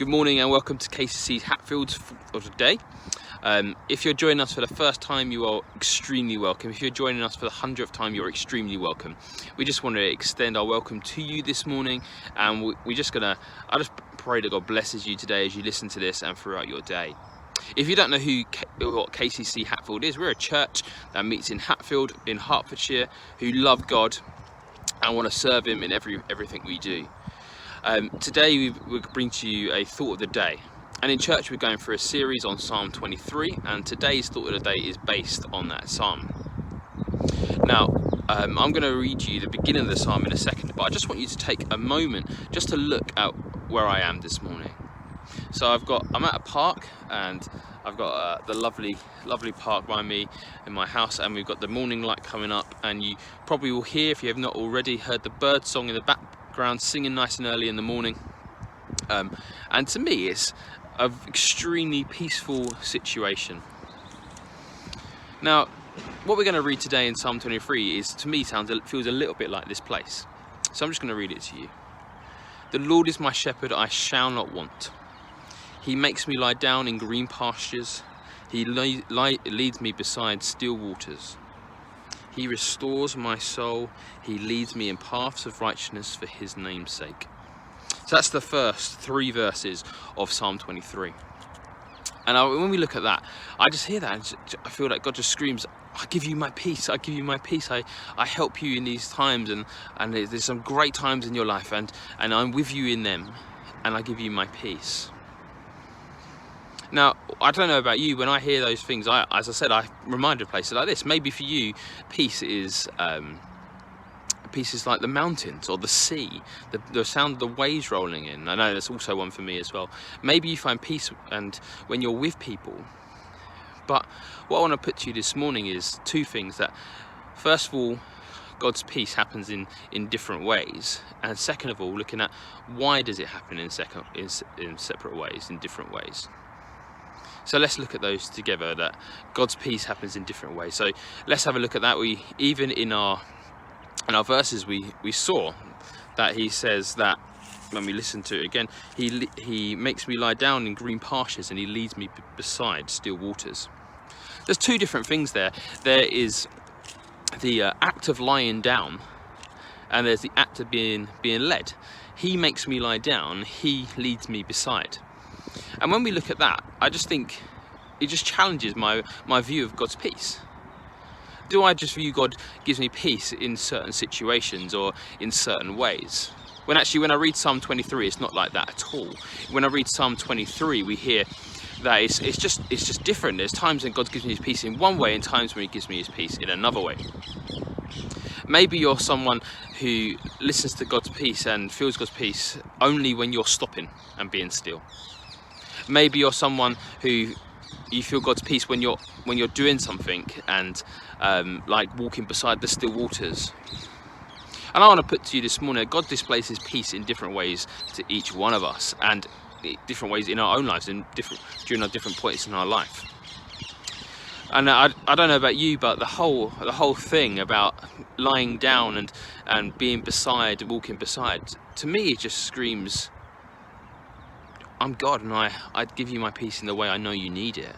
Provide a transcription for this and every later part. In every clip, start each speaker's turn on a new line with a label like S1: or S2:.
S1: Good morning and welcome to KCC Hatfield's for today. If you're joining us for the first time, you are extremely welcome. If you're joining us for the 100th time, you're extremely welcome. We just want to extend our welcome to you this morning, and I just pray that God blesses you today as you listen to this and throughout your day. If you don't know what KCC Hatfield is, we're a church that meets in Hatfield in Hertfordshire who love God and want to serve Him in everything we do. Today we bring to you a thought of the day, and in church we're going through a series on Psalm 23, and today's thought of the day is based on that psalm. Now I'm going to read you the beginning of the psalm in a second, but I just want you to take a moment just to look at where I am this morning. So I'm at a park, and I've got the lovely park by me in my house, and we've got the morning light coming up, and you probably will hear, if you have not already heard, the bird song in the background singing nice and early in the morning. And to me it's an extremely peaceful situation. Now what we're going to read today in Psalm 23 is, to me, feels a little bit like this place. So I'm just going to read it to you. The Lord is my shepherd, I shall not want. He makes me lie down in green pastures. He leads me beside still waters. He restores my soul. He leads me in paths of righteousness for his name's sake. So that's the first 3 verses of Psalm 23. And when we look at that, I just hear that and I feel like God just screams, I give you my peace, I give you my peace, I help you in these times, and there's some great times in your life, and I'm with you in them, and I give you my peace. Now, I don't know about you, when I hear those things, as I said, I'm reminded of places like this. Maybe for you, peace is like the mountains or the sea, the sound of the waves rolling in. I know that's also one for me as well. Maybe you find peace and when you're with people. But what I want to put to you this morning is 2 things. That first of all, God's peace happens in different ways, and second of all, looking at why does it happen in separate ways, in different ways. So let's look at those together, that God's peace happens in different ways. So let's have a look at that. Even in our verses, we saw that he says that when we listen to it again, he makes me lie down in green pastures and he leads me beside still waters. There's 2 different things there. There is the act of lying down, and there's the act of being led. He makes me lie down, he leads me beside. And when we look at that, I just think it just challenges my view of God's peace. Do I just view God gives me peace in certain situations or in certain ways? When I read Psalm 23, it's not like that at all. When I read Psalm 23, we hear that it's just different. There's times when God gives me his peace in one way, and times when he gives me his peace in another way. Maybe you're someone who listens to God's peace and feels God's peace only when you're stopping and being still. Maybe you're someone who you feel God's peace when you're doing something, and like walking beside the still waters. And I want to put to you this morning, God displays his peace in different ways to each one of us, and different ways in our own lives, during our different points in our life. And I don't know about you, but the whole thing about lying down and being beside, walking beside, to me it just screams, I'm God, and I'd give you my peace in the way I know you need it.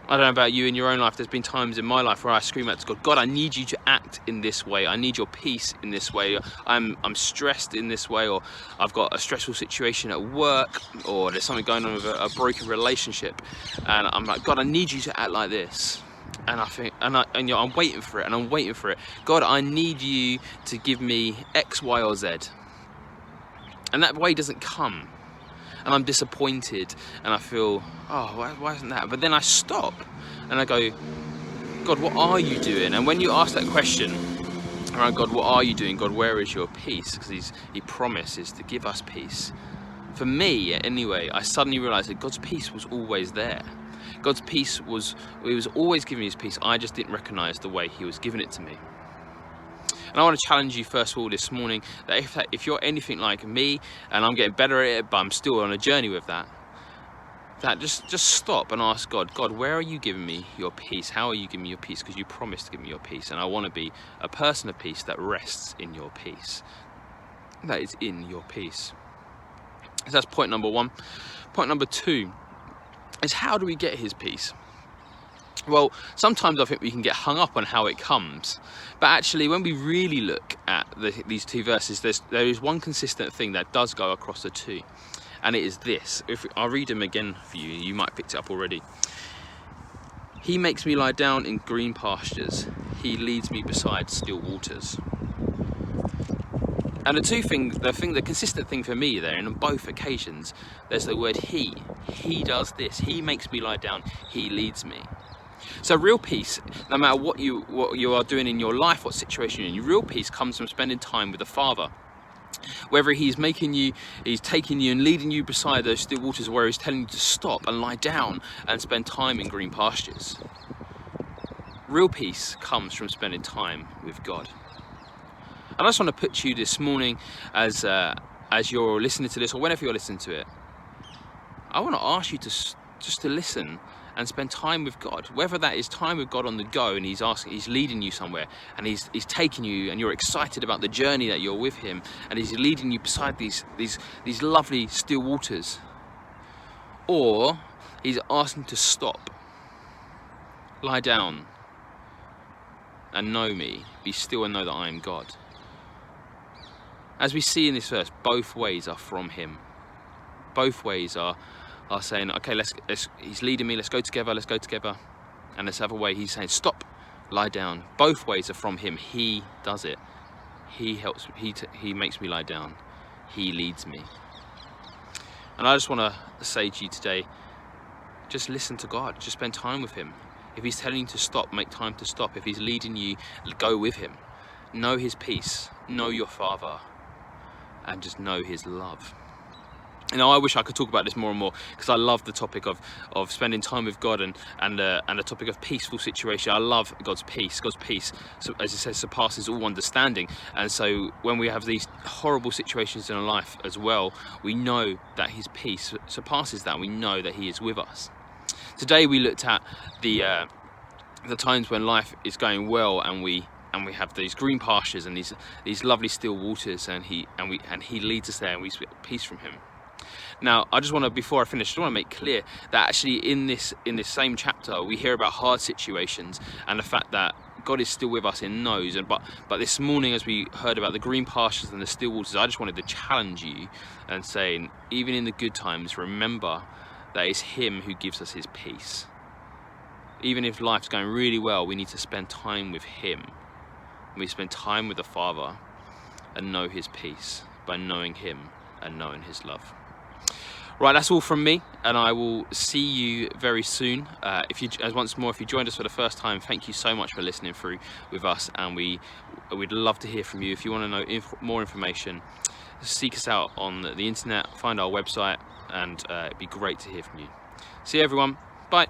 S1: I don't know about you in your own life. There's been times in my life where I scream out to God, God, I need you to act in this way. I need your peace in this way. I'm stressed in this way, or I've got a stressful situation at work, or there's something going on with a broken relationship, and I'm like, God, I need you to act like this. And I think, I'm waiting for it, and I'm waiting for it. God, I need you to give me X, Y, or Z. And that way doesn't come. And I'm disappointed, and I feel, oh, why isn't that? But then I stop and I go, God, what are you doing? And when you ask that question around God, what are you doing? God, where is your peace? Because he promises to give us peace. For me, anyway, I suddenly realized that God's peace was always there. God's peace he was always giving me his peace. I just didn't recognize the way he was giving it to me. And I want to challenge you first of all this morning, that if you're anything like me, and I'm getting better at it, but I'm still on a journey with that just stop and ask God, where are you giving me your peace? How are you giving me your peace? Because you promised to give me your peace, and I want to be a person of peace that rests in your peace. That is in your peace. So that's point number one. Point number two is, how do we get his peace? Well, sometimes I think we can get hung up on how it comes, but actually when we really look at these two verses, there is one consistent thing that does go across the two, and it is this. I'll read them again for you, you might have picked it up already. He makes me lie down in green pastures, he leads me beside still waters. And the consistent thing for me there, and on both occasions, there's the word he. He does this, he makes me lie down, he leads me. So real peace, no matter what you are doing in your life, what situation you're in, real peace comes from spending time with the Father. Whether he's taking you and leading you beside those still waters, where he's telling you to stop and lie down and spend time in green pastures. Real peace comes from spending time with God. And I just want to put to you this morning, as you're listening to this, or whenever you're listening to it, I want to ask you just to listen and spend time with God. Whether that is time with God on the go, and he's leading you somewhere, and he's taking you, and you're excited about the journey that you're with him, and he's leading you beside these lovely still waters, or he's asking to stop, lie down, and know me, be still and know that I am God. As we see in this verse, both ways are from him. Both ways are saying, okay, he's leading me, let's go together. And this other way, he's saying, stop, lie down. Both ways are from him. He does it. He helps, he makes me lie down. He leads me. And I just want to say to you today, just listen to God, just spend time with him. If he's telling you to stop, make time to stop. If he's leading you, go with him. Know his peace, know your Father, and just know his love. You know, I wish I could talk about this more and more, because I love the topic of spending time with God and the topic of peaceful situation. I love God's peace. God's peace, so, as it says, surpasses all understanding. And so when we have these horrible situations in our life as well, we know that his peace surpasses that. We know that he is with us. Today we looked at the times when life is going well, and we have these green pastures and these lovely still waters, and he leads us there, and we get peace from him. Now, I just want to, before I finish, I want to make clear that actually in this same chapter we hear about hard situations and the fact that God is still with us in those. But this morning, as we heard about the green pastures and the still waters, I just wanted to challenge you and saying, even in the good times, remember that it's him who gives us his peace. Even if life's going really well, we need to spend time with him. We spend time with the Father and know his peace by knowing him and knowing his love. Right, that's all from me, and I will see you very soon. If you joined us for the first time, thank you so much for listening through with us, and we'd love to hear from you. If you want to know more information, seek us out on the internet, find our website, and it'd be great to hear from you. See you, everyone. Bye.